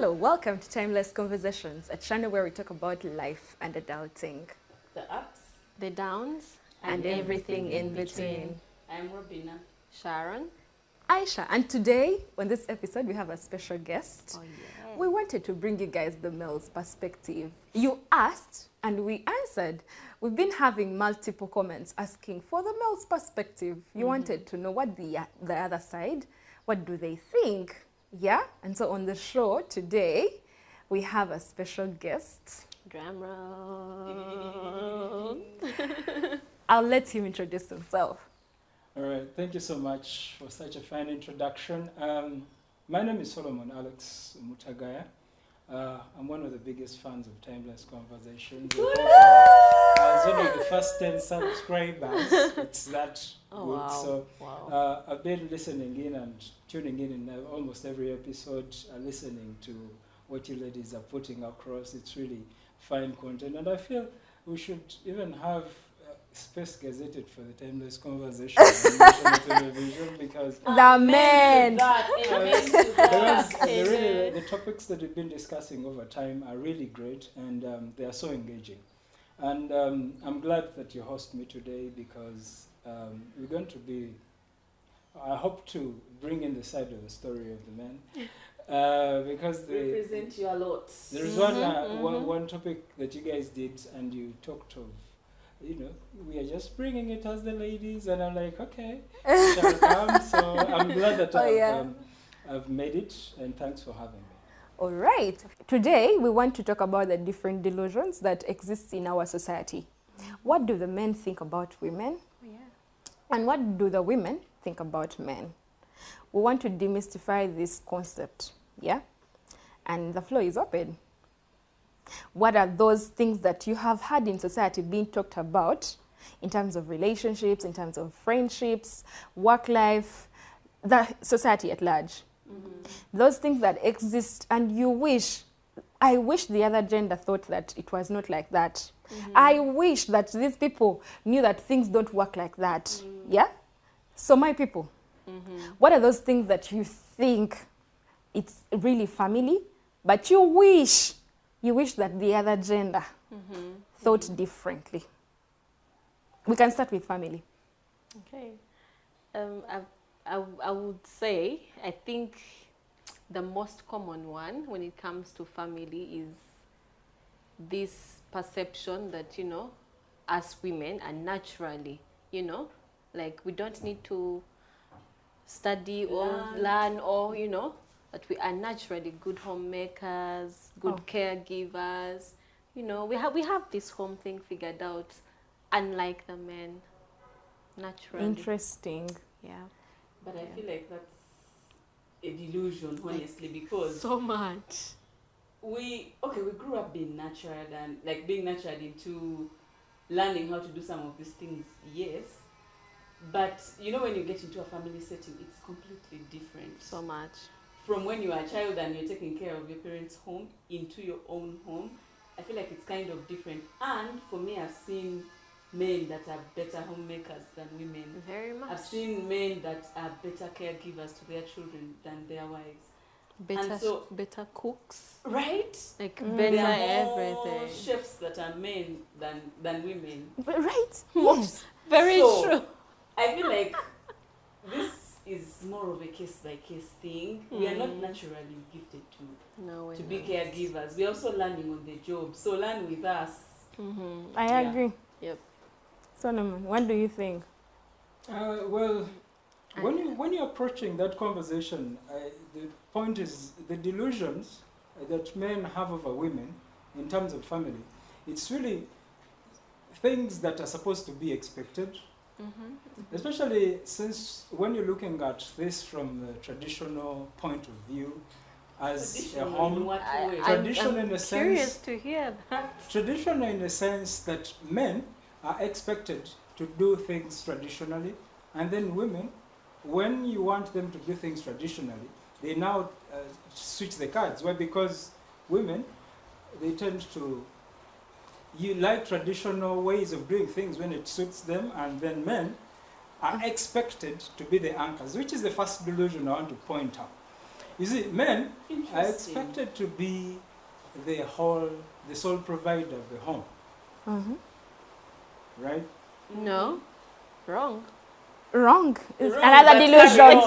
Hello, welcome to Timeless Conversations, a channel where we talk about life and adulting. The ups, the downs, and everything in between. I'm Robinah. Sharon. Aisha, and today, on this episode, we have a special guest. Oh, yeah. We wanted to bring you guys the male's perspective. You asked, and we answered. We've been having multiple comments asking for the male's perspective. You wanted to know what the other side, what do they think? Yeah? And so on the show today, we have a special guest. Drum roll. I'll let him introduce himself. All right, thank you so much for such a fine introduction. My name is Solomon Alex Mutagaya. I'm one of the biggest fans of Timeless Conversations. I was one of the first 10 subscribers. It's that Oh, good. wow. So Wow. I've been listening in and tuning in almost every episode, listening to what you ladies are putting across. It's really fine content. And I feel we should even have space gazetted for the Timeless Conversations on national television because The man! the topics that we've been discussing over time are really great and they are so engaging. And I'm glad that you host me today because we're going to be, I hope to bring in the side of the story of the men. Because Represent you a lot. there is one topic that you guys did and you talked of, you know, we are just bringing it as the ladies, and I'm like, okay, shall come. So I'm glad that I've made it, and thanks for having me. All right. Today, we want to talk about the different delusions that exist in our society. What do the men think about women? Oh, yeah. And what do the women think about men? We want to demystify this concept, yeah? And the floor is open. What are those things that you have had in society being talked about in terms of relationships, in terms of friendships, work life, the society at large? Those things that exist and you wish, I wish the other gender thought that it was not like that. I wish that these people knew that things don't work like that. Yeah? So my people, what are those things that you think it's really family, but you wish that the other gender thought differently? We can start with family. Okay. I would say, I think the most common one when it comes to family is this perception that, you know, as women are naturally, you know, like we don't need to study or learn or, you know, that we are naturally good homemakers, good caregivers. You know, we have this home thing figured out, unlike the men, naturally. Interesting. Yeah. But I feel like that's a delusion, honestly, because So much. we grew up being natural and like being natural into learning how to do some of these things, yes. But you know, when you get into a family setting, it's completely different. So much. From when you are a child and you're taking care of your parents' home into your own home, I feel like it's kind of different. And for me, I've seen men that are better homemakers than women. Very much. I've seen men that are better caregivers to their children than their wives. better, and so- better cooks. Right? Like There better are more everything. chefs that are men than women. Right? Most- Yes. Very So, true. I feel like this is more of a case-by-case thing. We are not naturally gifted No, we're to be not. caregivers. We're also learning on the job. So learn with us. I Yeah. agree. Yep. Solomon, what do you think? Well, when you're approaching that conversation, the point is the delusions that men have over women in terms of family. It's really things that are supposed to be expected, especially since when you're looking at this from the traditional point of view, as a Traditional in home. what way? Tradition I'm in the curious sense, to hear that. traditional in the sense that men are expected to do things traditionally, and then women, when you want them to do things traditionally, they now switch the cards. Why? Because women, they tend to like traditional ways of doing things when it suits them, and then men are expected to be the anchors, which is the first delusion I want to point out. You see, men are Interesting. expected to be the sole provider of the home, right? No, wrong. Wrong. It's Wrong, another but delusion. carry on.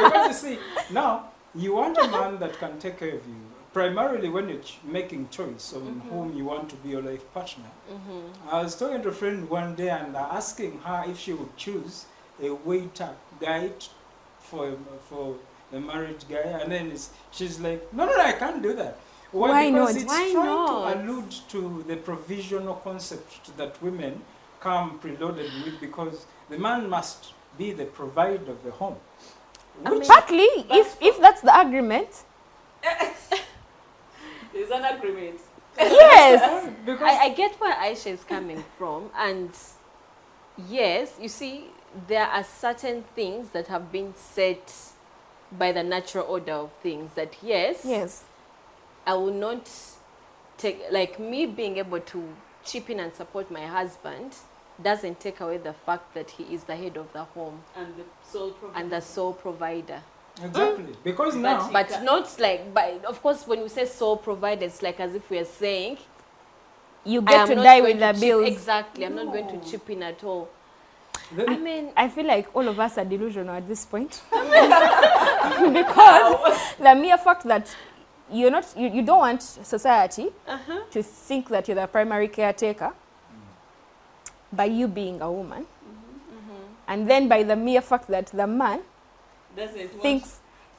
Because you see, now you want a man that can take care of you. Primarily when you're making choice on whom you want to be your life partner. I was talking to a friend one day and asking her if she would choose a waiter guy for a married guy, and then she's like, no, I can't do that. Why Because not? it's Why trying not? to allude to the provisional concept that women come preloaded with, because the man must be the provider of the home. Which Partly, if that's the agreement, There's an agreement. yes. because I get where Aisha is coming from, and yes, you see, there are certain things that have been set by the natural order of things that Yes. I will not take, like me being able to chip in and support my husband doesn't take away the fact that he is the head of the home And the sole provider. and the sole provider. exactly, because now But not like, but of course, when we say sole provider, it's like as if we are saying, You I get am to not die going with the to bills. Exactly, I'm not going No. to chip in at all. then I mean, I feel like all of us are delusional at this point. Because the mere fact that you don't want society to think that you're the primary caretaker by you being a woman. And then by the mere fact that the man Doesn't want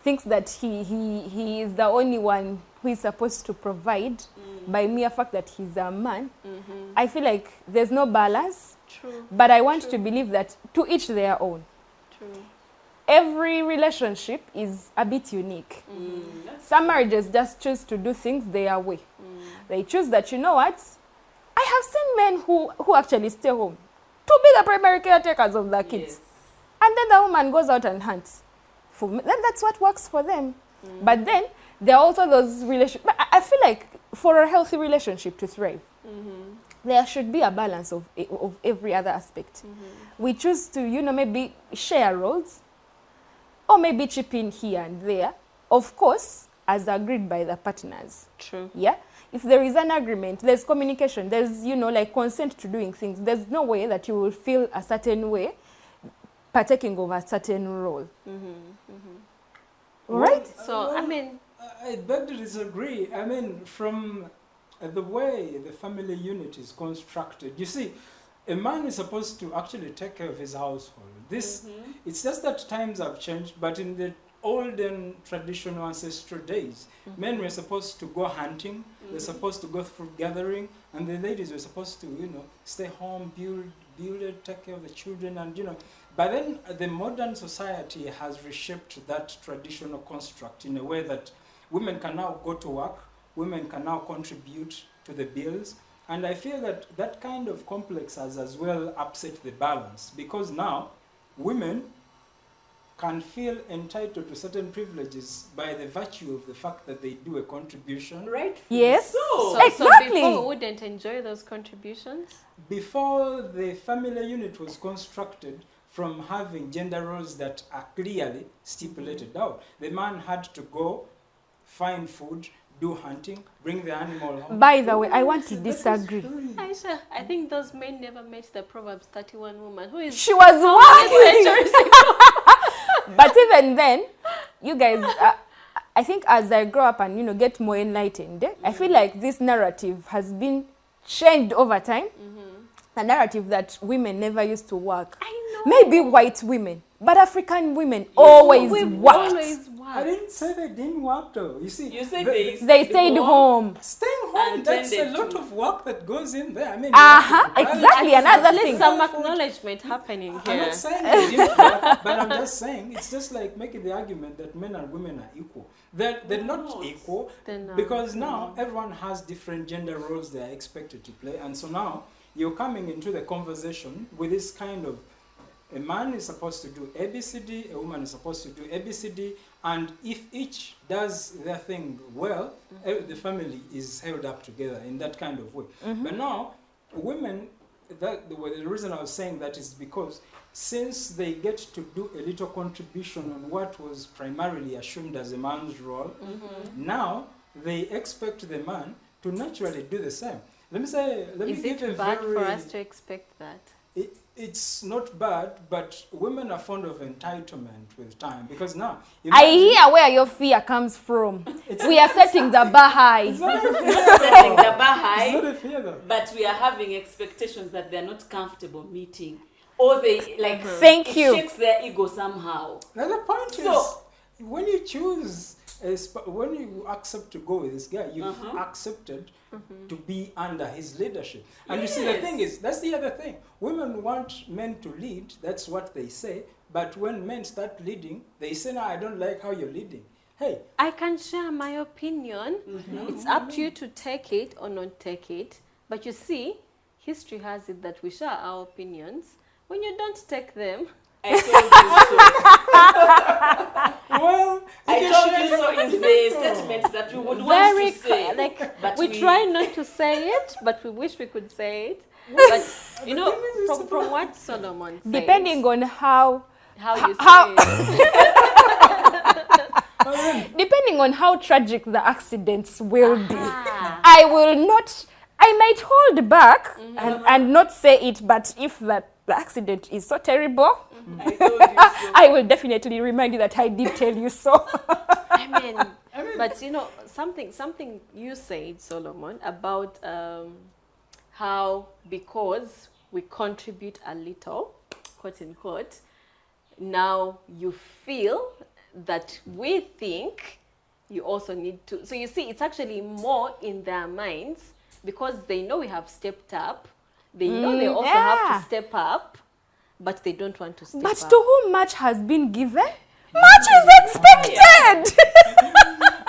thinks that he is the only one who is supposed to provide by mere fact that he's a man. I feel like there's no balance, true, but I want to believe that to each their own. true. Every relationship is a bit unique. that's Some marriages just choose to do things their way. They choose that, you know what, I have seen men who actually stay home to be the primary caretakers of their kids. Yes. And then the woman goes out and hunts. Then that's what works for them. But then there are also those relationships. I feel like for a healthy relationship to thrive, there should be a balance of every other aspect. We choose to, maybe share roles or maybe chip in here and there. Of course, as agreed by the partners. True. Yeah? If there is an agreement, there's communication, there's, like consent to doing things. There's no way that you will feel a certain way partaking of a certain role. Right? So, I mean, I beg to disagree. I mean, from the way the family unit is constructed, you see, a man is supposed to actually take care of his household. It's just that times have changed, but in the olden traditional ancestral days, men were supposed to go hunting, they're supposed to go fruit gathering, and the ladies were supposed to, stay home, build it, take care of the children, and, But then the modern society has reshaped that traditional construct in a way that women can now go to work, women can now contribute to the bills, and I feel that that kind of complex has as well upset the balance, because now women can feel entitled to certain privileges by the virtue of the fact that they do a contribution. Right. Yes. So, so Exactly. before we wouldn't enjoy those contributions. Before the family unit was constructed from having gender roles that are clearly stipulated out, the man had to go find food, do hunting, bring the animal home. By the way, I want to That was disagree. very- Aisha, I think those men never met the Proverbs 31 woman who is She was working. centuries ago. But even then, you guys, I think as I grow up and, get more enlightened, I feel like this narrative has been changed over time. The narrative that women never used to work. I know. Maybe white women, but African women always We've worked. always I worked. didn't say they didn't work though. You see, you said They stayed home. staying home, And that's a tended lot to- of work that goes in there. I mean, Exactly. Another At least thing. some acknowledgement happening I'm here. not saying they didn't work, but I'm just saying it's just like making the argument that men and women are equal. They're not not. equal They're not. because now everyone has different gender roles they are expected to play, and so now you're coming into the conversation with this kind of a man is supposed to do ABCD, a woman is supposed to do ABCD, and if each does their thing well, the family is held up together in that kind of way. But now, women the reason I was saying that is because since they get to do a little contribution on what was primarily assumed as a man's role, now they expect the man to naturally do the same. Let me give it bad for us to expect that? It's not bad, but women are fond of entitlement with time because now I hear where your fear comes from. We are setting the bar high. It's not a fear. Setting the bar high. It's not a fear though. But we are having expectations that they're not comfortable meeting, or they like. Thank you. It shakes their ego somehow. Now the point is, when you choose, when you accept to go with this guy, you've accepted to be under his leadership. And you see, the thing is, that's the other thing. Women want men to lead. That's what they say. But when men start leading, they say, "No, I don't like how you're leading." Hey, I can share my opinion. It's up to you to take it or not take it. But you see, history has it that we share our opinions. When you don't take them, I told you so. well, I told you so is the statement that we would want very to say. like we try not to say it, but we wish we could say it. But you know, from what Solomon said, Depending on how you how- say it. depending on how tragic the accidents will be, Ah. I might hold back and not say it, but if the accident is so terrible, I told you so. I will definitely remind you that I did tell you so. I mean, but you know, something you said, Solomon, about how because we contribute a little, quote unquote, now you feel that we think you also need to. So you see, it's actually more in their minds because they know we have stepped up. They know they also have to step up, but they don't want to step But up. to whom much has been given, much is expected.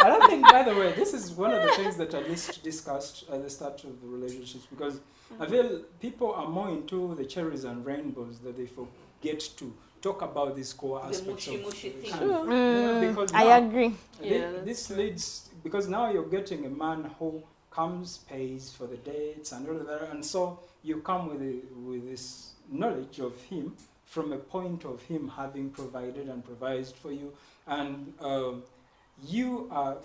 I don't think, by the way, this is one of the things that I least discussed at the start of the relationships because I feel people are more into the cherries and rainbows that they forget to talk about these core aspects of mushy thing. kind of, you know, because I now agree. Yeah, this leads because now you're getting a man who comes, pays for the dates and all of that, and so you come with this knowledge of him from a point of him having provided and provides for you, and you are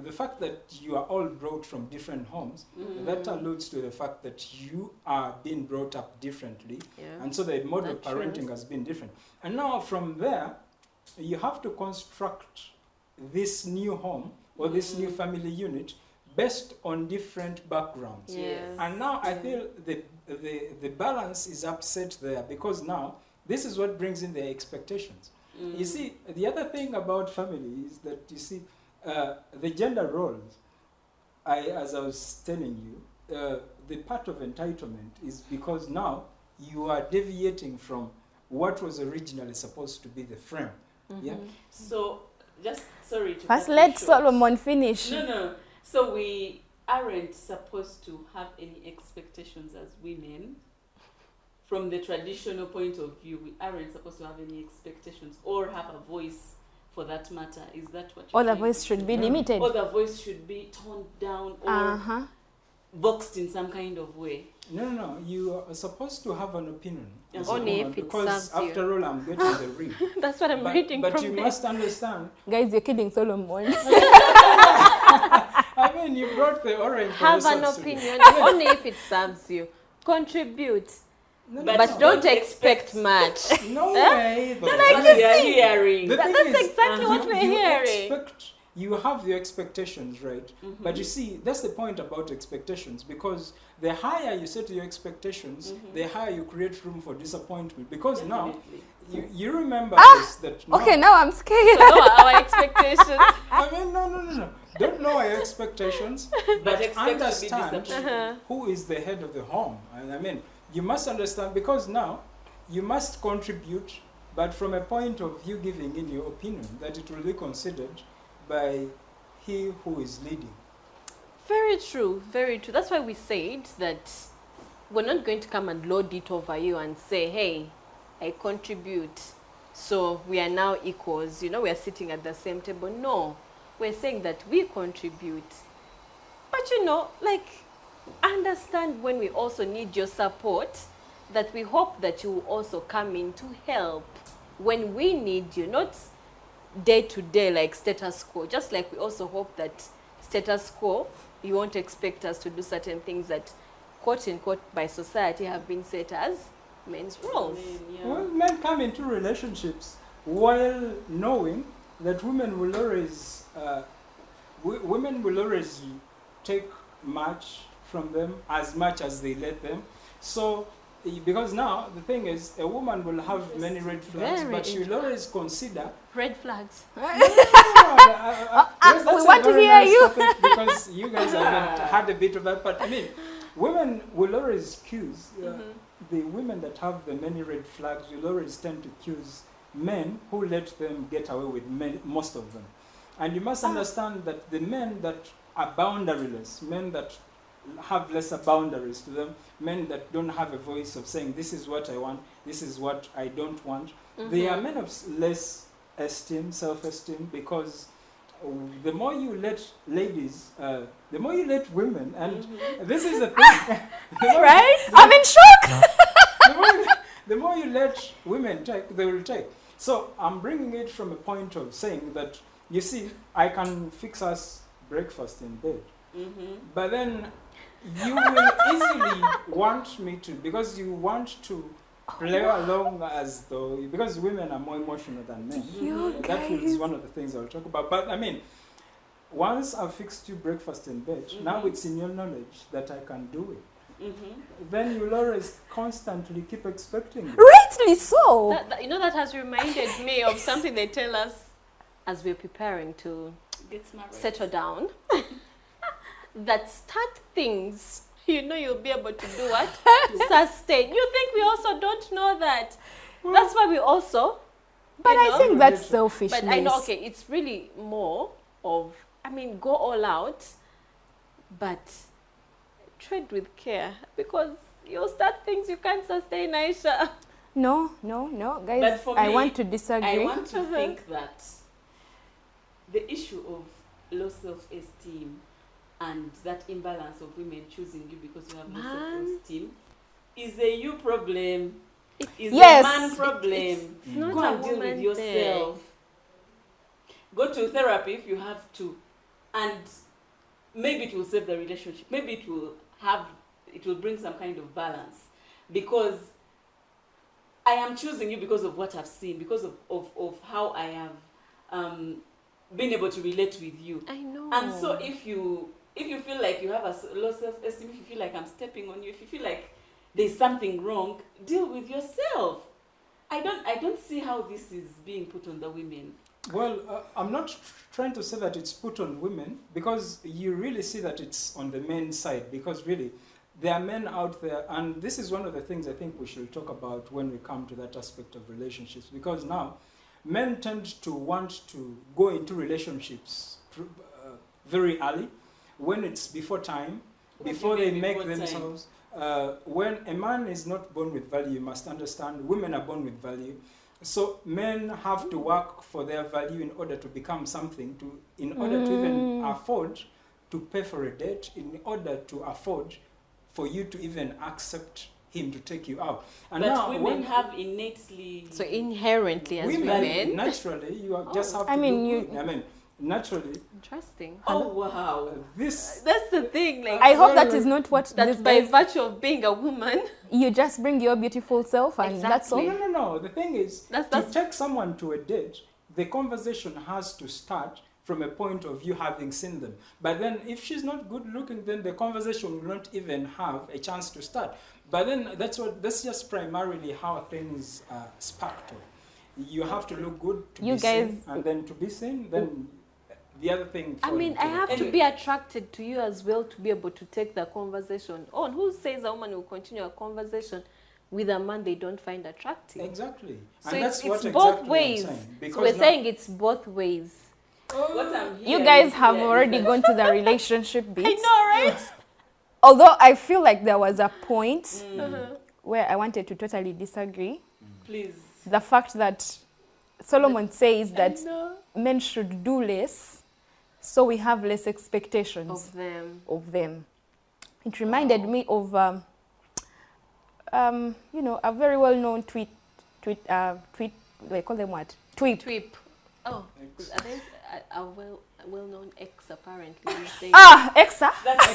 the fact that you are all brought from different homes, that alludes to the fact that you are being brought up differently, and so the mode of parenting has been different. And now from there, you have to construct this new home or this new family unit based on different backgrounds. Yes. And now I feel the balance is upset there because now this is what brings in the expectations. You see, the other thing about family is that you see the gender roles. As I was telling you, the part of entitlement is because now you are deviating from what was originally supposed to be the frame. Yeah. So, just sorry to First, cut you let short. Solomon finish. No. So we aren't supposed to have any expectations as women. From the traditional point of view, we aren't supposed to have any expectations or have a voice for that matter. Is that what you're Or the trying voice to should say? be limited. Or the voice should be toned down or boxed in some kind of way. No. You are supposed to have an opinion. as a Only woman, if it because serves you. after all, I'm getting the ring. That's what I'm reading But from you this. must understand. Guys, you're kidding Solomon. I mean, you brought the orange. Have an results today. opinion only if it serves you. Contribute, No, but don't expect much. No way. though. That's what we are hearing. The thing That's is, exactly what we're hearing. You have your expectations, right? But you see, that's the point about expectations, because the higher you set your expectations, the higher you create room for disappointment. Because now, you remember this, that now, Okay, now I'm scared. So no, our expectations. I mean, no. Don't lower your expectations, but expect to be understand disappointed. who is the head of the home. And I mean, you must understand, because now you must contribute, but from a point of view giving in your opinion, that it will be considered by he who is leading. Very true, very true. That's why we said that we're not going to come and load it over you and say, hey, I contribute, so we are now equals, we are sitting at the same table. No, we're saying that we contribute. But understand when we also need your support, that we hope that you will also come in to help when we need you, not day to day like status quo. Just like we also hope that status quo, you won't expect us to do certain things that, quote unquote, by society have been set as men's roles. Well, men come into relationships while knowing that women will always take much from them, as much as they let them. So, because now the thing is, a woman will have many red flags, but she will always consider red flags. We want to hear you. Because you guys haven't had a bit of that. But I mean, women will always accuse the women that have the many red flags. Will always tend to accuse men who let them get away with most of them. And you must understand that the men that are boundaryless, men that have lesser boundaries to them, men that don't have a voice of saying, this is what I want, this is what I don't want, they are men of less esteem, self-esteem, because the more you let ladies, the more you let women, and this is the thing. Right? I'm in shock. The more you let women take, they will take. So I'm bringing it from a point of saying that, you see, I can fix us breakfast in bed. But then you will easily want me to, because you want to play along as though, because women are more emotional than men. That is one of the things I'll talk about. But I mean, once I've fixed you breakfast in bed, now it's in your knowledge that I can do it. Then you'll always constantly keep expecting it. Rightly so. That has reminded me of something they tell us as we're preparing to Get married. settle down. That start things, you'll be able to do what? Sustain. You think we also don't know that? That's why we also. But I think that's selfishness. But I know, okay, it's really more of, go all out, but tread with care, because you'll start things you can't sustain, Aisha. No, guys, But for I me, want to disagree. I want to think that the issue of low self-esteem and that imbalance of women choosing you because you have low self-esteem is a you problem. Is a man problem. It's not Go a and deal with woman yourself. thing. Go to therapy if you have to, and maybe it will save the relationship. Maybe it will bring some kind of balance, because I am choosing you because of what I've seen, because of how I have been able to relate with you. I know. And so if you feel like you have a low self-esteem, if you feel like I'm stepping on you, if you feel like there's something wrong, deal with yourself. I don't see how this is being put on the women. Well, I'm not trying to say that it's put on women, because you really see that it's on the men's side, because really there are men out there, and this is one of the things I think we should talk about when we come to that aspect of relationships, because now men tend to want to go into relationships very early, when it's before time, before they make themselves. When a man is not born with value, you must understand, women are born with value. So men have to work for their value in order to become something, in order to even afford to pay for a date, in order to afford for you to even accept him to take you out. And but now, women have innately... So inherently as women... Naturally, you just have to naturally. Interesting. Oh, wow. That's the thing. Like, I hope that is not what that this by guys, virtue of being a woman, you just bring your beautiful self and that's all. No. The thing is, that's to take someone to a date, the conversation has to start from a point of you having seen them. But then if she's not good looking, then the conversation will not even have a chance to start. But then that's just primarily how things sparked. You have to look good to be seen, and then to be seen, then the other thing... I have to be attracted to you as well to be able to take the conversation on. Who says a woman will continue a conversation with a man they don't find attractive? Exactly. So and that's it's what both exactly ways. I'm saying. Because So we're saying it's both ways. What I'm You guys have already gone to the relationship bit. I know, right? Although I feel like there was a point where I wanted to totally disagree. Please. The fact that Solomon says that men should do less, so we have less expectations Of them. It reminded me of, you know, a very well-known tweet, they call them what? Tweet. Tweep. Oh, Ex. are they a well-known ex apparently these days? Ah, Exa. That's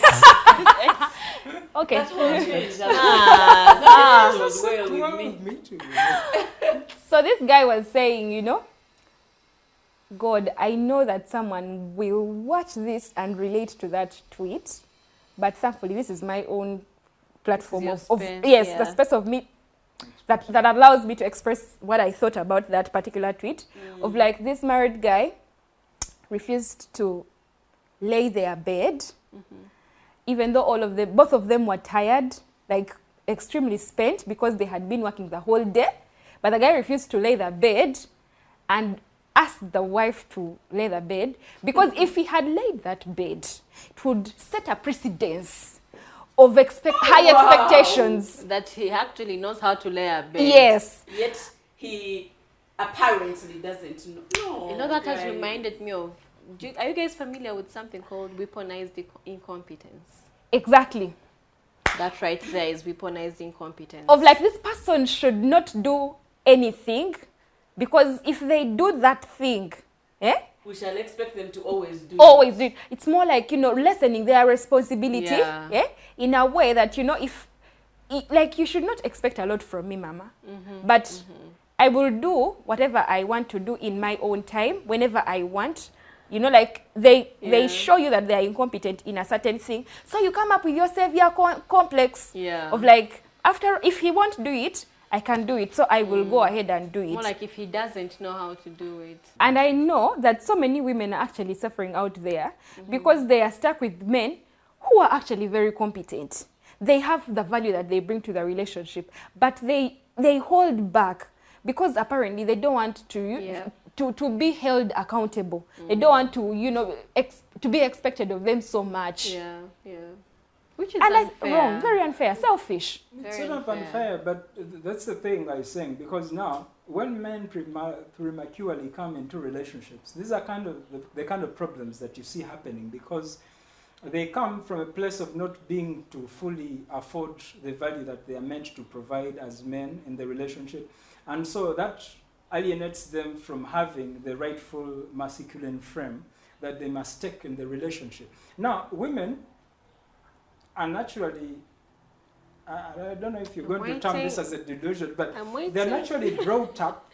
Okay. that whole change. Ah, That was well with me. Me too. So this guy was saying, you know, God, I know that someone will watch this and relate to that tweet, but thankfully this is my own platform Your of space, yes, yeah. the space of me that allows me to express what I thought about that particular tweet. Of like, this married guy refused to lay their bed, even though both of them were tired, like extremely spent because they had been working the whole day. But the guy refused to lay the bed and asked the wife to lay the bed, because if he had laid that bed, it would set a precedence of high expectations. that he actually knows how to lay a bed. Yes. Yet he apparently doesn't know. No, You know, that has guys. reminded me of. Are you guys familiar with something called weaponized incompetence? Exactly. That right there is weaponized incompetence. Of like, this person should not do anything, because if they do that thing, We shall expect them to always do always do it. It's more like, you know, lessening their responsibility, Yeah. in a way that, you know, like, you should not expect a lot from me, mama, but I will do whatever I want to do in my own time, whenever I want. You know, like, they show you that they are incompetent in a certain thing, so you come up with your savior complex Yeah. of like, if he won't do it, I can do it, so I will go ahead and do it. More like if he doesn't know how to do it. And I know that so many women are actually suffering out there because they are stuck with men who are actually very competent. They have the value that they bring to the relationship, but they hold back because apparently they don't want to be held accountable. They don't want to, you know, to be expected of them so much. Yeah, yeah. Which is And unfair. wrong, very unfair, selfish. It's Very sort of unfair. unfair, but that's the thing I was saying, because now when men prematurely come into relationships, these are the kind of problems that you see happening, because they come from a place of not being to fully afford the value that they are meant to provide as men in the relationship. And so that alienates them from having the rightful masculine frame that they must take in the relationship. Now, women are naturally, I don't know if you're going to term this as a delusion, but they're naturally brought up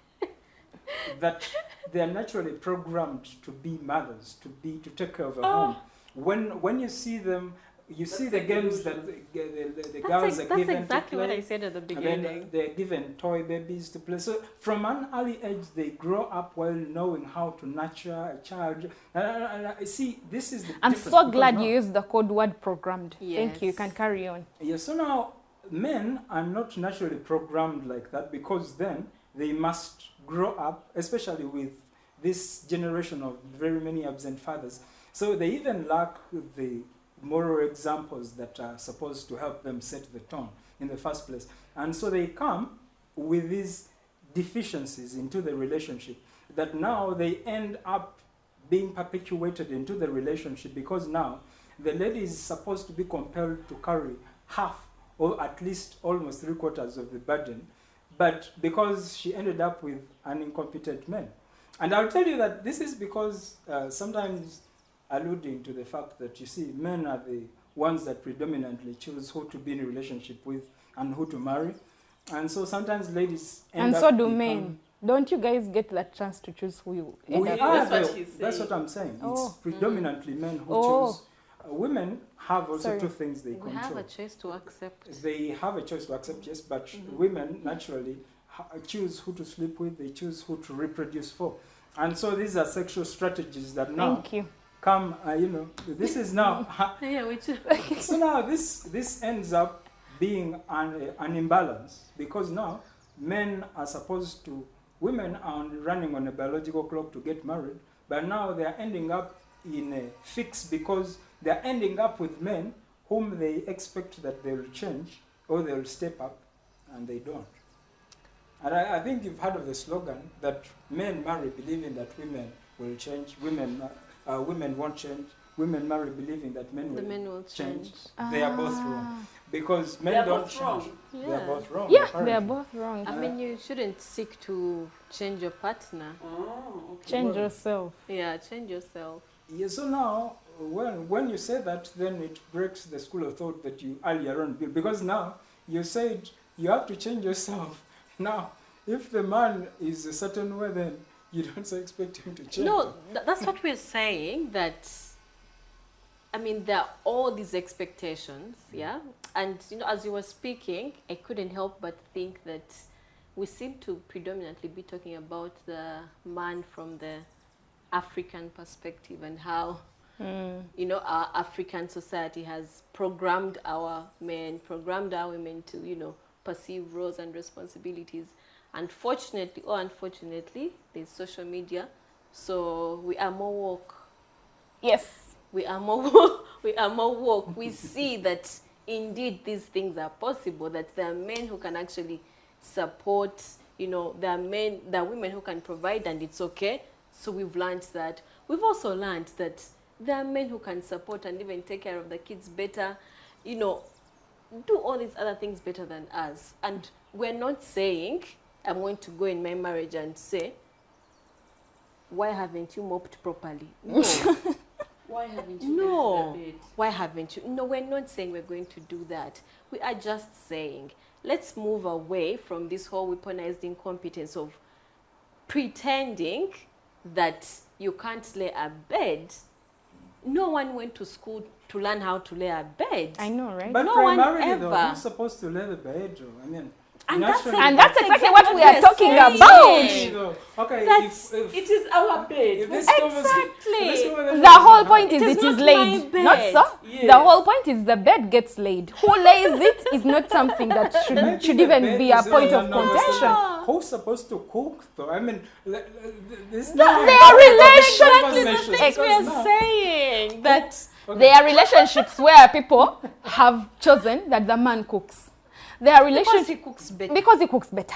that they're naturally programmed to be mothers, to take care of a home. When you see them, you see the games that the girls are given That's exactly to play. what I said at the And beginning. then they're given toy babies to play. So from an early age, they grow up while knowing how to nurture a child. See, this is the I'm difference, so because glad now- you used the code word programmed. Thank you. You Yes. can carry on. Yeah, so now men are not naturally programmed like that, because then they must grow up, especially with this generation of very many absent fathers. So they even lack the moral examples that are supposed to help them set the tone in the first place. And so they come with these deficiencies into the relationship that now they end up being perpetuated into the relationship, because now the lady is supposed to be compelled to carry half or at least almost 3/4 of the burden, but because she ended up with an incompetent man. And I'll tell you that this is because sometimes alluding to the fact that, you see, men are the ones that predominantly choose who to be in a relationship with and who to marry. And so sometimes ladies end And up so do become- men. Don't you guys get that chance to choose who you end We up are That's what the- he's That's saying. what I'm saying. Oh. It's predominantly men who Oh. choose. Women have also Sorry. two things they We have control. a choice to accept. They have a choice to accept, yes, but women naturally choose who to sleep with, they choose who to reproduce for. And so these are sexual strategies that now Thank you. come, this is now, Yeah, which so now this ends up being an imbalance, because now men are supposed to, women are running on a biological clock to get married, but now they are ending up in a fix because they are ending up with men whom they expect that they will change or they will step up, and they don't. And I think you've heard of the slogan that men marry believing that women will change, women won't change, women marry believing that men The will men will change. they are both wrong. Because men They are don't both change. wrong. They are both wrong. Yeah, apparently. they are both wrong. I mean, you shouldn't seek to change your partner. Oh, okay. Change Well, yourself. Yeah, change yourself. Yeah, so now, when you say that, then it breaks the school of thought that you earlier on built. Because now, you said you have to change yourself. Now, if the man is a certain way, then you don't expect him to change. No, that's what we're saying, that, I mean, there are all these expectations, yeah? And, as you were speaking, I couldn't help but think that we seem to predominantly be talking about the man from the African perspective and how, our African society has programmed our men, programmed our women to, perceive roles and responsibilities. Unfortunately, there's social media, so we are more woke. Yes. We are more woke. We see that indeed these things are possible, that there are men who can actually support, there are women who can provide, and it's okay. So we've learned that. We've also learned that there are men who can support and even take care of the kids better, do all these other things better than us. And we're not saying, I'm going to go in my marriage and say, why haven't you mopped properly? No. Why haven't you No. made the bed? Why haven't you? No, we're not saying we're going to do that. We are just saying, let's move away from this whole weaponized incompetence of pretending that you can't lay a bed. No one went to school to learn how to lay a bed. I know, right? But No one primarily, though, ever. who's supposed to lay the bed? Though? I mean, And that's naturally- And that's exactly what we we're are talking saying. about. Okay, That's- if It is our bed. if this Exactly. The whole point is It is it is not laid, my not bed. so. Yes. The whole point is the bed gets laid. Who lays it is not something that should even be a point of contention. Who's supposed to cook, though? I mean, this They are relationships. That's what we're saying. That There are relationships where people have chosen that the man cooks. There are because relationships he cooks better. because he cooks better.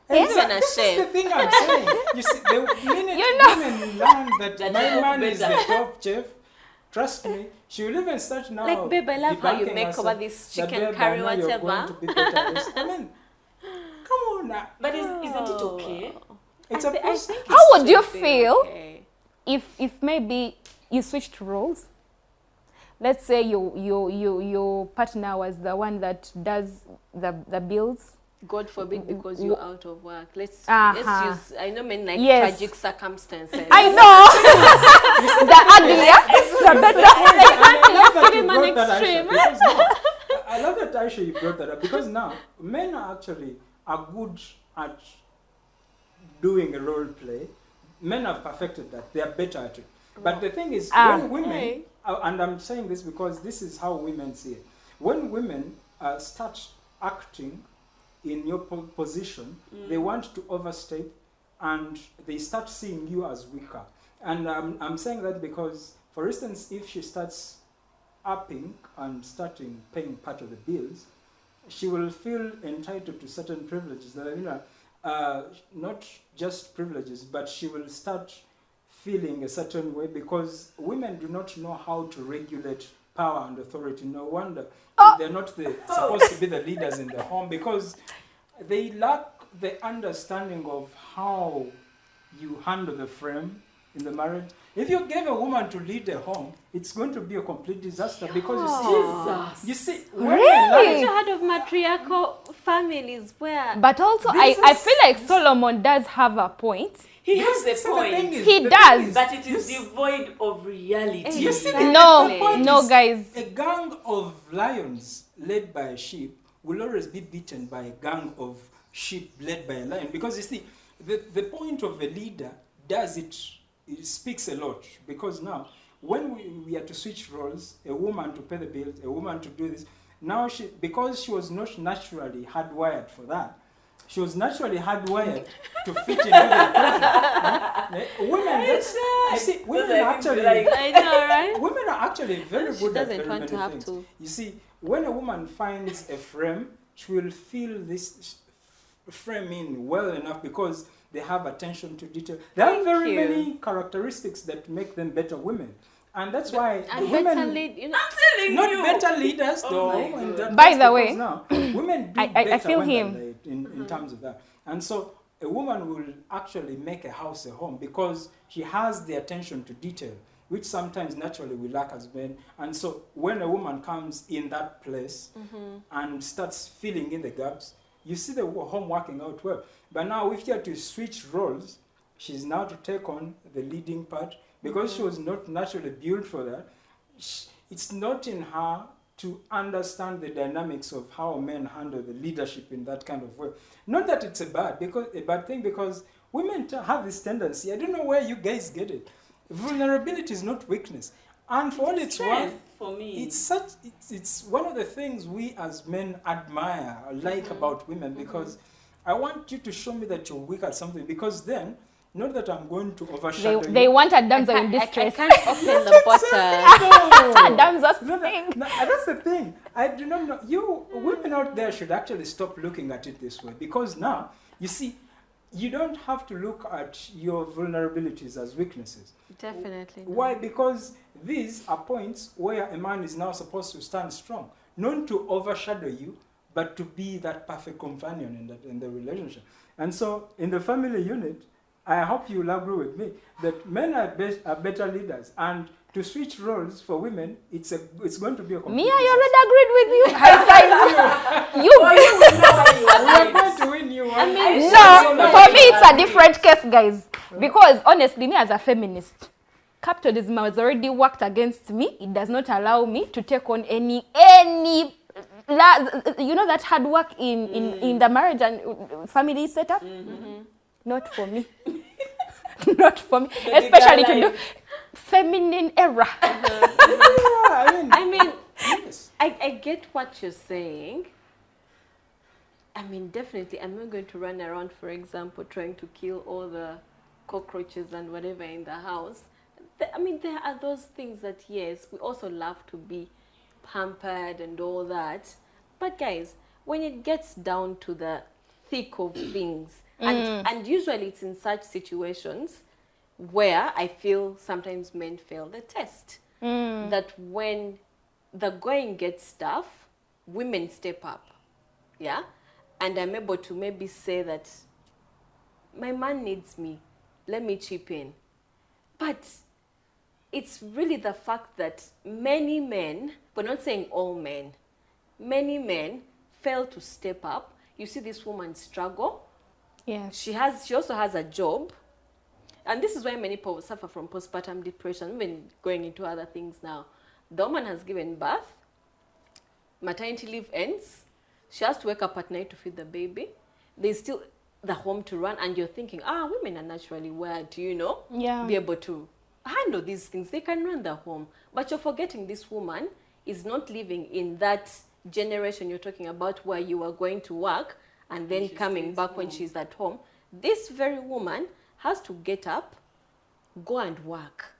Even a This is the chef. thing I'm saying. You see, the minute You know. women learn that That my they cook man is the better. top chef, trust me, she will even start now. Like, babe, I love how you debunking make herself over this that, chicken babe, curry, I know you're whatever. going to be better. I mean, come on now. But isn't it okay? It's I supposed think How it would you should be feel okay. if maybe you switched roles? Let's say your partner was the one that does the bills. God forbid, because you're out of work. Let's Uh-huh. use, I know, men like Yes. tragic circumstances. I know. The uglier, the better. give him an extreme. I love that Aisha you brought that up, because now men are actually good at doing a role play. Men have perfected that. They are better at it. But the thing is, when women, hey. and I'm saying this because this is how women see it. When women start acting in your position, they want to overstep, and they start seeing you as weaker. And I'm saying that because, for instance, if she starts upping and starting paying part of the bills, she will feel entitled to certain privileges that are, not just privileges, but she will start feeling a certain way, because women do not know how to regulate power and authority. No wonder they're not supposed to be the leaders in the home, because they lack the understanding of how you handle the frame in the marriage. If you give a woman to lead a home, it's going to be a complete disaster, because Jesus. you see, Really? Haven't you heard of matriarchal families where But also, I feel like Solomon does have a point. He has This the is the thing point. is- He the does. thing is, But it is devoid of reality. You see, No, point no, is, guys. a gang of lions led by a sheep will always be beaten by a gang of sheep led by a lion. Because you see, the point of a leader it speaks a lot. Because now, when we are to switch roles, a woman to pay the bills, a woman to do this, now because she was not naturally hardwired for that, she was naturally hardwired to fit into the equation. Women, you see, women Those are are actually things like- I know, right? women are actually very She good at doesn't very want many to have things. to. You see, when a woman finds a frame, she will feel this frame in well enough, because they have attention to detail. There are Thank very you. many characteristics that make them better women. And that's why And women, better lead, you know. I'm telling not you. better leaders Oh though. my In God. that By case, the because way, now women do I better feel when him. they're late in terms of that. And so a woman will actually make a house a home because she has the attention to detail, which sometimes naturally we lack as men. And so when a woman comes in that place and starts filling in the gaps, you see the home working out well. But now if you have to switch roles, she's now to take on the leading part because she was not naturally built for that. It's not in her to understand the dynamics of how men handle the leadership in that kind of way. Not that it's a bad thing, because women have this tendency. I don't know where you guys get it. Vulnerability is not weakness, and for all it's worth, Strength for me. it's one of the things we as men admire, like about women, because I want you to show me that you're weak at something, because then, not that I'm going to overshadow They you. want a damsel in I distress. can't open the bottle. No. Damsel No, thing. no, that's the thing. I do not know. You women out there should actually stop looking at it this way, because now, you see, you don't have to look at your vulnerabilities as weaknesses. Definitely. Why? Because these are points where a man is now supposed to stand strong, not to overshadow you, but to be that perfect companion in the relationship. And so, in the family unit, I hope you'll agree with me that men are better leaders, and to switch roles for women, it's going to be a complete Me, I disaster. already agreed with you. High five. You. We are going to win you. No, for me it's a different case, guys. Because honestly, me as a feminist, capitalism has already worked against me. It does not allow me to take on any that hard work in the marriage and family setup. Not for me. Not for me. Especially to do feminine era. I mean, yes. I get what you're saying. I mean, definitely, I'm not going to run around, for example, trying to kill all the cockroaches and whatever in the house. I mean, there are those things that, yes, we also love to be pampered and all that. But guys, when it gets down to the thick of things, and usually it's in such situations where I feel sometimes men fail the test. That when the going gets tough, women step up. Yeah? And I'm able to maybe say that my man needs me. Let me chip in. But it's really the fact that many men, we're not saying all men, many men fail to step up. You see this woman struggle. Yes. She also has a job. And this is why many people suffer from postpartum depression, even going into other things now. The woman has given birth, maternity leave ends, she has to wake up at night to feed the baby. There's still the home to run, and you're thinking, women are naturally wired to, be able to handle these things. They can run the home. But you're forgetting this woman is not living in that generation you're talking about where you are going to work and then coming back when she's at home. This very woman has to get up, go and work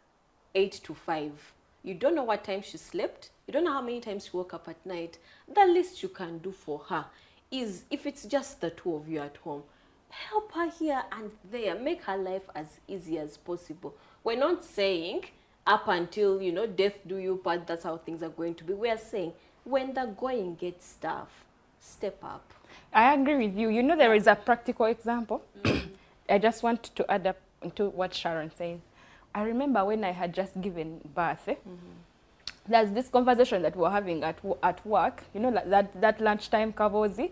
8 to 5. You don't know what time she slept. You don't know how many times she woke up at night. The least you can do for her is, if it's just the two of you at home, help her here and there. Make her life as easy as possible. We're not saying up until, death do you part, that's how things are going to be. We are saying when the going gets tough, step up. I agree with you. There is a practical example. I just want to add up to what Sharon said. I remember when I had just given birth, there's this conversation that we were having at work, like that lunchtime kavozi.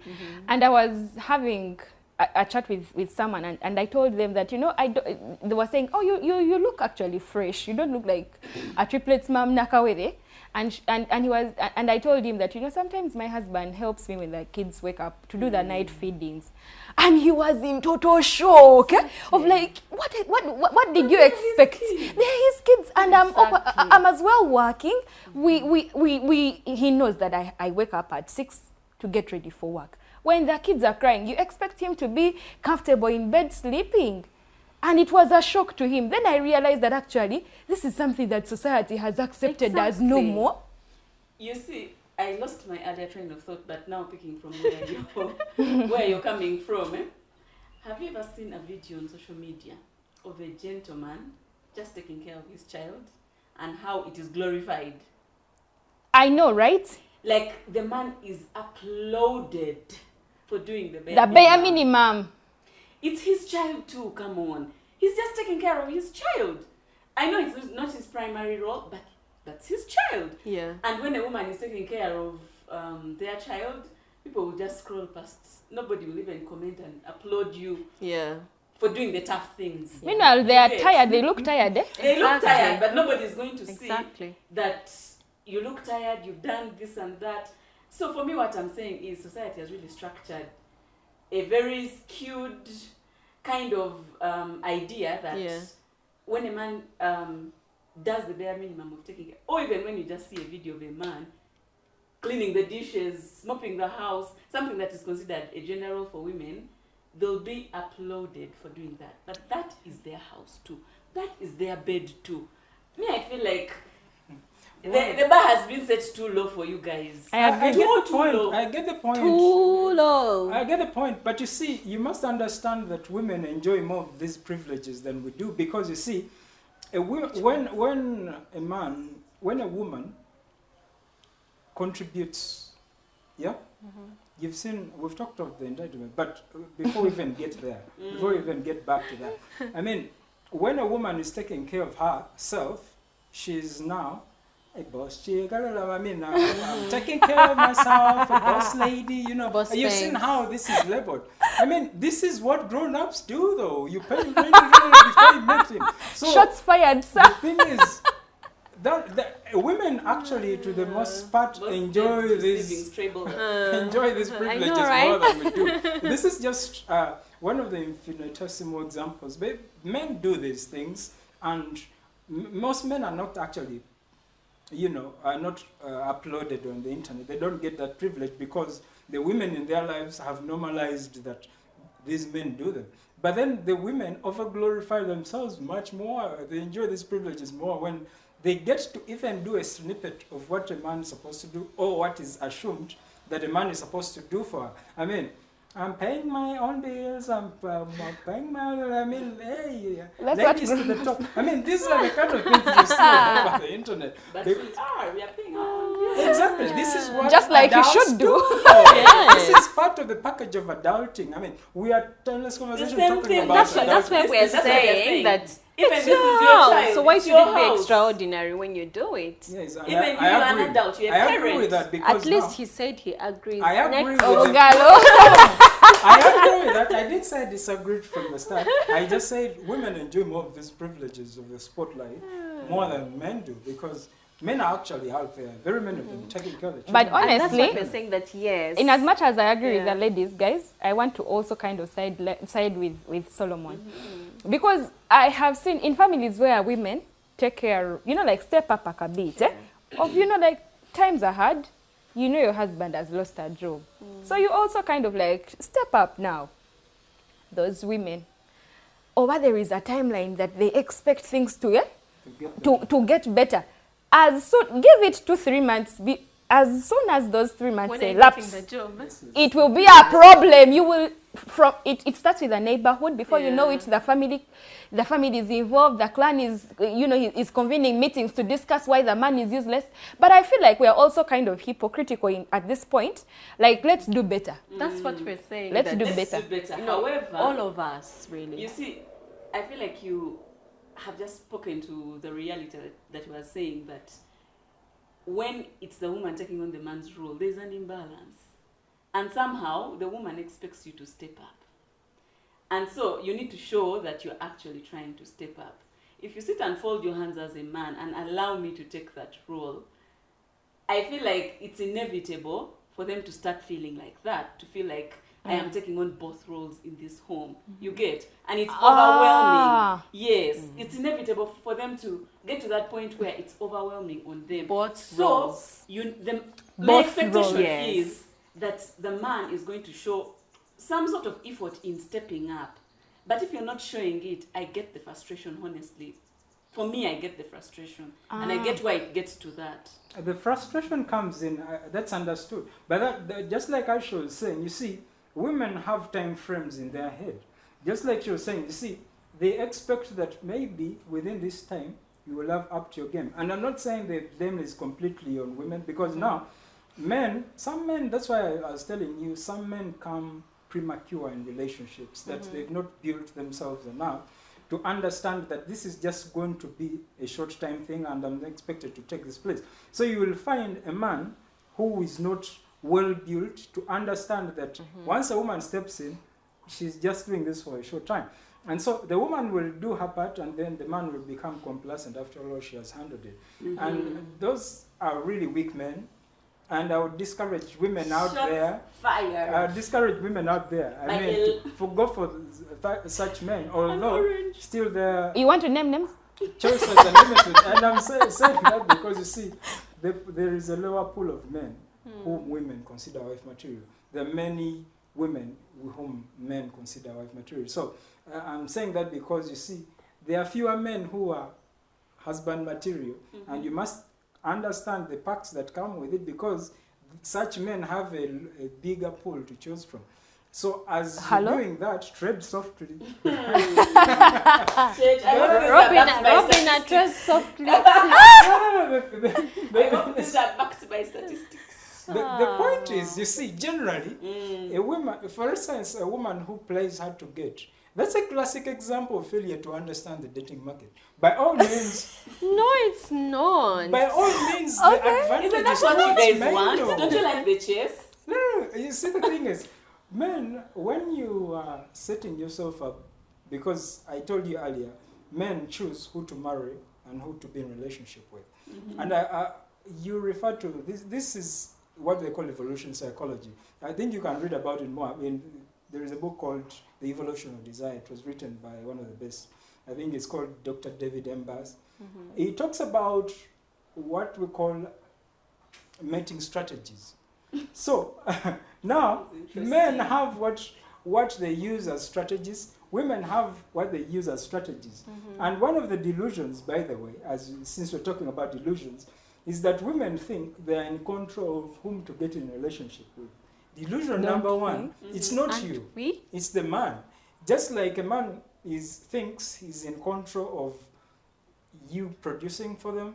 And I was having a chat with someone, and I told them that, they were saying, oh, you look actually fresh. You don't look like a triplets mom nakawere. And I told him that, sometimes my husband helps me when the kids wake up to do the night feedings. And he was in total shock of like, what did you expect? They're his kids, and I'm as well working. He knows that I wake up at 6 to get ready for work. When the kids are crying, you expect him to be comfortable in bed sleeping. And it was a shock to him. Then I realized that actually, this is something that society has accepted as normal. You see, I lost my earlier train of thought, but now picking from where you're coming from. Have you ever seen a video on social media of a gentleman just taking care of his child, and how it is glorified. I know, right? Like the man is applauded for doing the The bare minimum. It's his child too, come on. He's just taking care of his child. I know it's not his primary role, but that's his child. Yeah. And when a woman is taking care of their child, people will just scroll past. Nobody will even comment and applaud you for doing the tough things. Meanwhile, they are tired. They look tired, eh? They look tired, but nobody is going to see Exactly. that you look tired, you've done this and that. So for me, what I'm saying is society has really structured a very skewed kind of idea that when a man does the bare minimum of taking care, or even when you just see a video of a man cleaning the dishes, mopping the house, something that is considered a general for women, they'll be applauded for doing that. But that is their house too. That is their bed too. Me, I feel like the bar has been set too low for you guys. I get the point. I get the point. Too low. I get the point. But you see, you must understand that women enjoy more of these privileges than we do, because you see, when a woman contributes, you've seen, we've talked of the entitlement, but before we even get there, before we even get back to that, I mean, when a woman is taking care of herself, she's now a boss chick. I mean, I'm taking care of myself, a boss lady, you know. Boss You've babes. seen how this is labeled. I mean, this is what grown-ups do, though. You pay rent before you meet him. So Shots fired, sir. the thing is, that women actually, to the most part, enjoy these privileges more than we do. This is just one of the infinitesimal examples. But men do these things, and most men are not actually, are not uploaded on the internet. They don't get that privilege because the women in their lives have normalized that these men do them. But then the women over-glorify themselves much more. They enjoy these privileges more when they get to even do a snippet of what a man is supposed to do, or what is assumed that a man is supposed to do for her. I mean, I'm paying my own bills, I'm paying hey, ladies to the top. I mean, these are the kind of things you see on the internet. But we are paying our own bills. Exactly, this is what Just like you adults should do. This is part of the package of adulting. I mean, we are timeless conversation talking thing. about That's why adulting. we're That's what they're saying saying. that Even it's this your is your house. child, So why it's should your it be house. extraordinary when you do it? Yes, and Even I you are agree. an adult, you're a I agree parent. with that because At least now, he said he agrees. I agree Next. with Oh, it. Galo. I agree with that. I did say I disagreed from the start. I just said women enjoy more of these privileges of the spotlight more than men do, because men are actually out there, very many of them, taking care of the children. But And that's honestly, why we're saying that yes. in as much as I agree with Yeah. the ladies, guys, I want to also kind of side with Solomon. Because I have seen in families where women take care, like step up a bit, of, like times are hard, your husband has lost a job. So you also kind of like step up now, those women. Or there is a timeline that they expect things to get better. Give it 2-3 months. As soon as those 3 months when elapse, the job. it will be a problem. You will it starts with the neighborhood. Before you know it, the family is involved. The clan is is convening meetings to discuss why the man is useless. But I feel like we are also kind of hypocritical at this point. Like, let's do better. That's what we're saying. Let's that do Let's better. do better. However, However, all of us really. you see, I feel like you have just spoken to the reality that you are saying, that when it's the woman taking on the man's role, there's an imbalance. And somehow the woman expects you to step up. And so you need to show that you're actually trying to step up. If you sit and fold your hands as a man and allow me to take that role, I feel like it's inevitable for them to start feeling like that, to feel like I am taking on both roles in this home. You get? And it's overwhelming. Yes, it's inevitable for them to get to that point where it's overwhelming on them. Both So roles. my Both expectation roles, yes. is that the man is going to show some sort of effort in stepping up. But if you're not showing it, I get the frustration, honestly. For me, I get the frustration. And I get why it gets to that. The frustration comes in, that's understood. But just like Aisha was saying, you see, women have time frames in their head. Just like she was saying, you see, they expect that maybe within this time, you will have upped your game. And I'm not saying the blame is completely on women, because now men, some men, that's why I was telling you, some men come premature in relationships, that they've not built themselves enough to understand that this is just going to be a short time thing and I'm expected to take this place. So you will find a man who is not well built to understand that once a woman steps in, she's just doing this for a short time. And so the woman will do her part and then the man will become complacent after all she has handled it. And those are really weak men. And I would discourage women out there. Fire. I would discourage women out there. I mean, go for such men. Although, still the You want to name names? choices are limited. And I'm saying that because you see, there is a lower pool of men whom women consider wife material. There are many women whom men consider wife material. So I'm saying that because you see, there are fewer men who are husband material, and you must understand the perks that come with it, because such men have a bigger pool to choose from. So as you're doing that, tread softly. Robinah, tread softly. These are backed by statistics. The point is, you see, generally, a woman, for instance, a woman who plays hard to get, that's a classic example of failure to understand the dating market. By all means, No, it's not. by all means, the advantage Isn't that is what you towards guys men, want? though. Don't you like the chase? No, you see, the thing is, men, when you are setting yourself up, because I told you earlier, men choose who to marry and who to be in relationship with. And you refer to this. This is what they call evolution psychology. I think you can read about it more. There is a book called The Evolution of Desire. It was written by one of the best. I think it's called Dr. David Embers. He talks about what we call mating strategies. So now men have what they use as strategies. Women have what they use as strategies. And one of the delusions, by the way, since we're talking about delusions, is that women think they're in control of whom to get in a relationship with. Delusion number one, it's not you, it's the man. Just like a man thinks he's in control of you producing for them,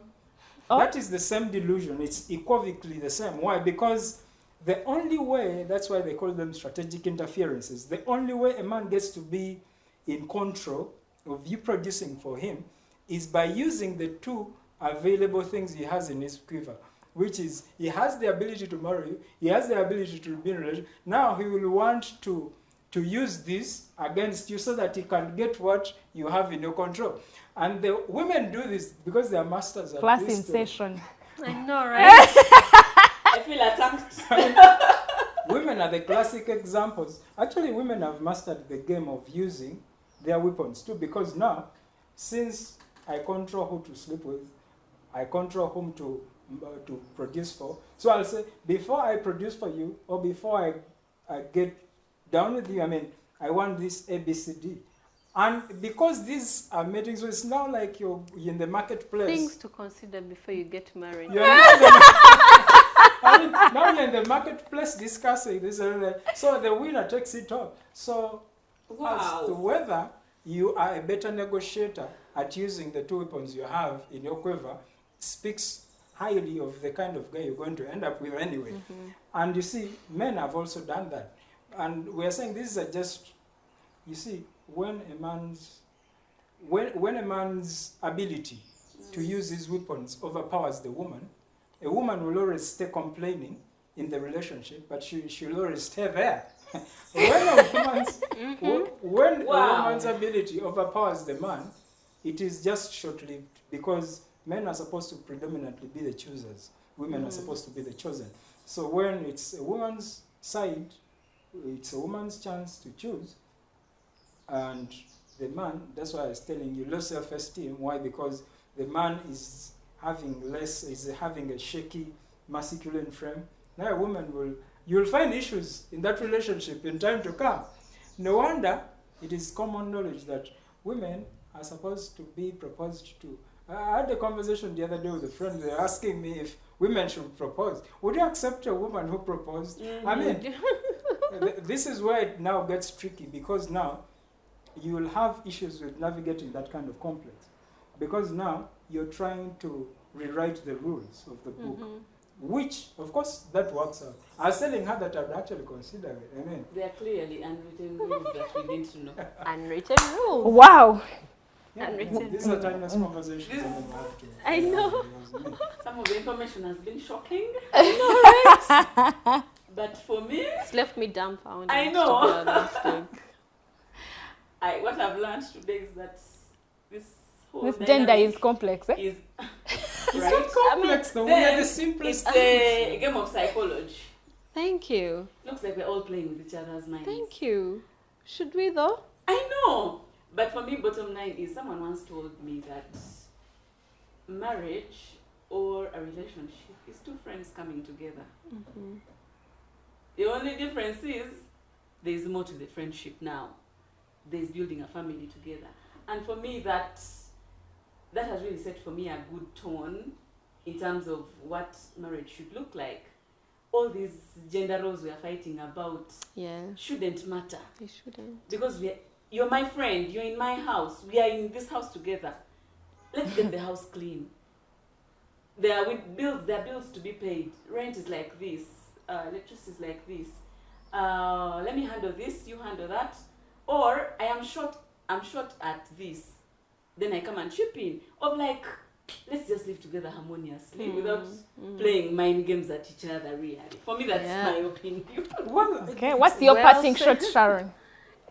that is the same delusion. It's equivocally the same. Why? Because the only way, that's why they call them strategic interferences, the only way a man gets to be in control of you producing for him is by using the two available things he has in his quiver, which is he has the ability to marry you, he has the ability to be in a relationship. Now he will want to use this against you so that he can get what you have in your control. And the women do this because they are masters at Class this. in session. I know, right? I feel attacked. Women are the classic examples. Actually, women have mastered the game of using their weapons too, because now, since I control who to sleep with, I control whom to produce for. So I'll say, before I produce for you, or before I get down with you, I want this A, B, C, D. And because these are meetings, so it's now like you're in the marketplace. Things to consider before you get married. Now you're in the marketplace discussing this. So the winner takes it all. So as to whether you are a better negotiator at using the two weapons you have in your quiver speaks highly of the kind of guy you're going to end up with anyway. And you see, men have also done that. And we are saying these are just, you see, when a man's ability to use his weapons overpowers the woman, a woman will always stay complaining in the relationship, but she'll always stay there. When a woman's ability overpowers the man, it is just short-lived, because men are supposed to predominantly be the choosers. Women are supposed to be the chosen. So when it's a woman's side, it's a woman's chance to choose. And the man, that's why I was telling you, low self-esteem. Why? Because the man is having a shaky masculine frame. Now a woman you'll find issues in that relationship in time to come. No wonder it is common knowledge that women are supposed to be proposed to. I had a conversation the other day with a friend. They were asking me if women should propose. Would you accept a woman who proposed? This is where it now gets tricky, because now you will have issues with navigating that kind of complex. because now you're trying to rewrite the rules of the book, which, of course, that works out. I was telling her that I'd actually consider it. I mean, There are clearly unwritten rules that we need to know. Unwritten rules. Wow. yeah, Unwritten these are timeless conversations. This- I mean, I have to. I know. Some of the information has been shocking, right? but for me, It's left me dumbfounded. I know. To be honest, like, what I've learned today is that this whole This gender dynamic is complex, eh? is It's right. not complex though. We are Then the simplest. It's a game of psychology. thank you. Looks like we're all playing with each other's minds. Thank you. Should we though? I know. But for me, bottom line is someone once told me that marriage or a relationship is two friends coming together. The only difference is there's more to the friendship now. There's building a family together. And for me, that has really set for me a good tone in terms of what marriage should look like. All these gender roles we are fighting about Yeah, shouldn't matter. they shouldn't. Because you're my friend, you're in my house, we are in this house together. Let's get the house clean. There are bills to be paid. Rent is like this, electricity is like this. Let me handle this, you handle that. Or I am short at this. Then I come and chip in. Of like, let's just live together harmoniously without playing mind games at each other, really. For me, that's my opinion. Well, Okay, what's your Well parting said. shot, Sharon?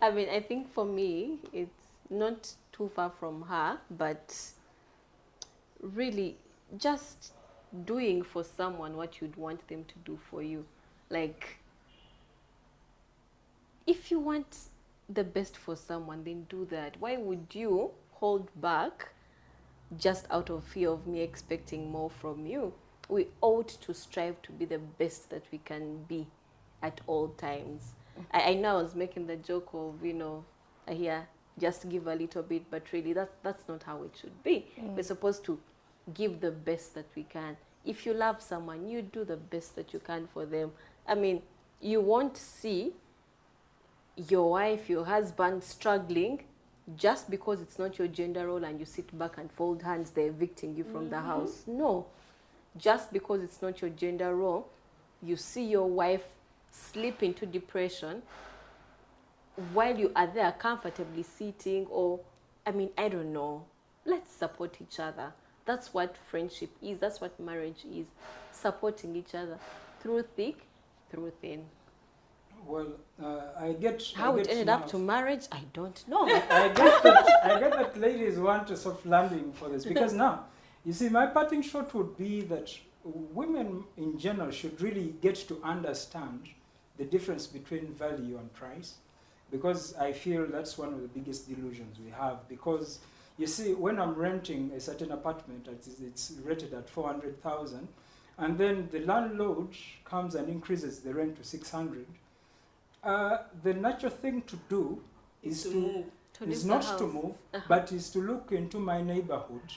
I mean, I think for me, it's not too far from her, but really just doing for someone what you'd want them to do for you. Like, if you want the best for someone, then do that. Why would you hold back just out of fear of me expecting more from you? We ought to strive to be the best that we can be at all times. I know I was making the joke of, just give a little bit, but really that's not how it should be. We're supposed to give the best that we can. If you love someone, you do the best that you can for them. I mean, you won't see your wife, your husband struggling just because it's not your gender role and you sit back and fold hands, they're evicting you from the house. No. Just because it's not your gender role, you see your wife slip into depression while you are there comfortably sitting, or, I don't know. Let's support each other. That's what friendship is. That's what marriage is. Supporting each other through thick, through thin. Well, I get How I it get ended now- up to marriage, I don't know. I get that ladies want a soft landing for this, because now, you see, my parting shot would be that women in general should really get to understand the difference between value and price, because I feel that's one of the biggest delusions we have. Because you see, when I'm renting a certain apartment, it's rated at 400,000, and then the landlord comes and increases the rent to 600. The natural thing to do is move. is leave not the to house. move, but is to look into my neighborhood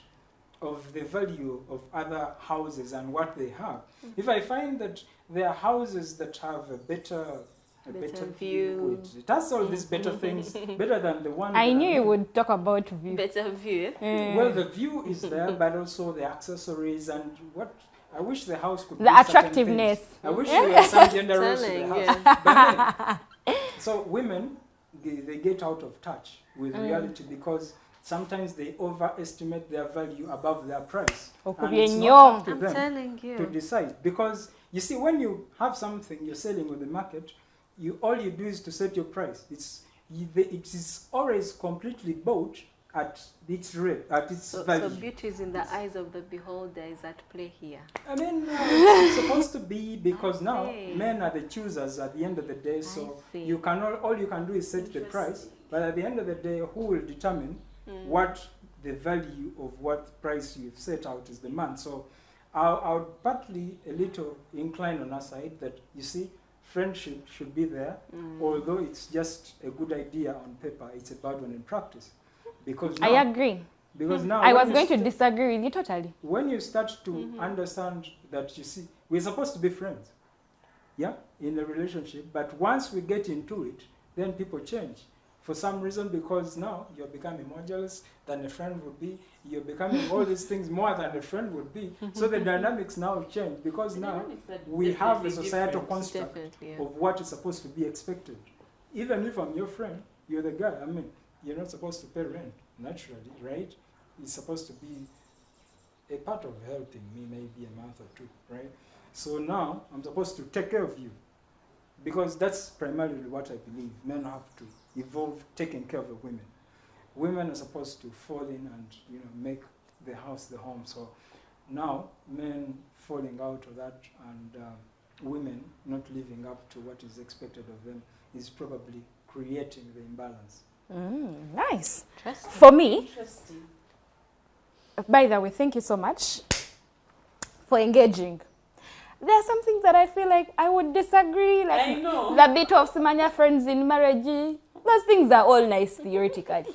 of the value of other houses and what they have. If I find that there are houses that have a better view. it has all these better things, better than the one. I that knew are- you would talk about view. Better view. Well, the view is there, but also the accessories and what. I wish the house could The do certain attractiveness. things. I wish there were some gender roles to the Telling, house. But then, so women, they get out of touch with reality because sometimes they overestimate their value above their price. And it's not up to I'm them telling to you. decide. Because you see, when you have something you're selling on the market, all you do is to set your price. It is always completely bought at its rate, at its So value. beauty is in the eyes of the beholder is at play here. I mean, it's supposed to be, because now see. men are the choosers at the end of the day. So see. you cannot, all you can do is set the price. But at the end of the day, who will determine what the value of what price you've set out is the man? So I would partly a little incline on our side that, you see, friendship should be there, although it's just a good idea on paper, it's a bad one in practice. Because now, I agree. because now I when was you going to st- disagree with you totally. when you start to understand that, you see, we're supposed to be friends, yeah, in a relationship, but once we get into it, then people change. For some reason, because now you're becoming more jealous than a friend would be, you're becoming all these things more than a friend would be. So the dynamics now change because now we have a societal construct of what is supposed to be expected. Even if I'm your friend, you're the guy. I mean, you're not supposed to pay rent naturally, right? It's supposed to be a part of helping me maybe a month or two, right? So now I'm supposed to take care of you because that's primarily what I believe. Men have to evolve taking care of the women. Women are supposed to fall in and make the house the home. So now men falling out of that and women not living up to what is expected of them is probably creating the imbalance. Nice. For me, Interesting. by the way, thank you so much for engaging. There are some things that I feel like I would disagree, like I know. the bit of Simanya friends in marriage. Those things are all nice theoretically,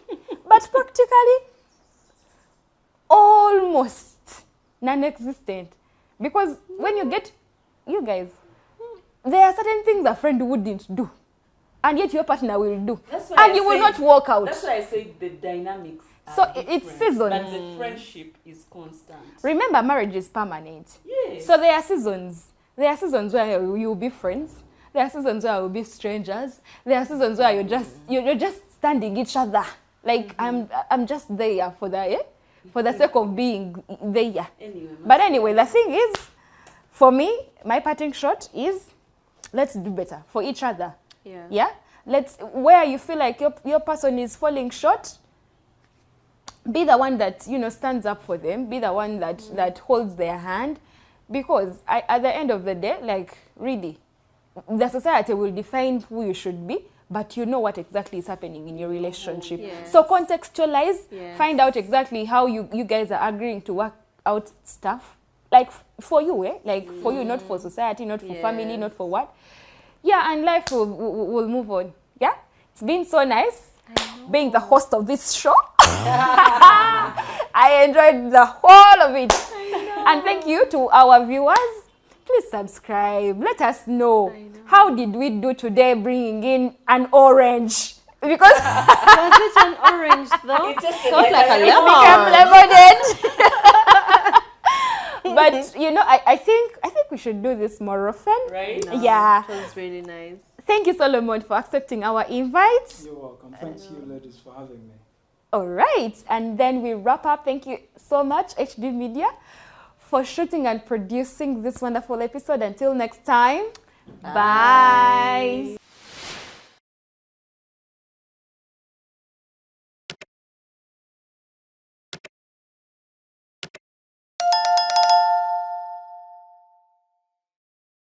but practically, almost non-existent. Because when you get, you guys, there are certain things a friend wouldn't do, and yet your partner will do, and you will not walk out. That's why I say the dynamics. So It's seasons. But the friendship is constant. Remember, marriage is permanent. Yes. So there are seasons. There are seasons where you'll be friends. There are seasons where you'll be strangers. There are seasons where you're just standing each other. Like I'm just there for the sake of being there. Anyway, But anyway, the thing is, for me, my parting shot is, let's do better for each other. Yeah. Yeah. Where you feel like your person is falling short, be the one that stands up for them. Be the one that holds their hand, because at the end of the day, like really, the society will define who you should be, but you know what exactly is happening in your relationship. Yes. So contextualize, Yes. find out exactly how you guys are agreeing to work out stuff. Like for you, like for you, not for society, not for family, not for what. Yeah, and life will move on. Yeah, it's been so nice being the host of this show. I enjoyed the whole of it. And thank you to our viewers. Please subscribe. Let us know, how did we do today bringing in an orange? Because Was it an orange though? It tasted Sounds like a became lemon. lemonade. But I think we should do this more often. Right? No, Yeah. It was really nice. Thank you, Solomon, for accepting our invite. You're welcome. Thanks you ladies for having me. All right, and then we wrap up. Thank you so much, HD Media, for shooting and producing this wonderful episode. Until next time, bye.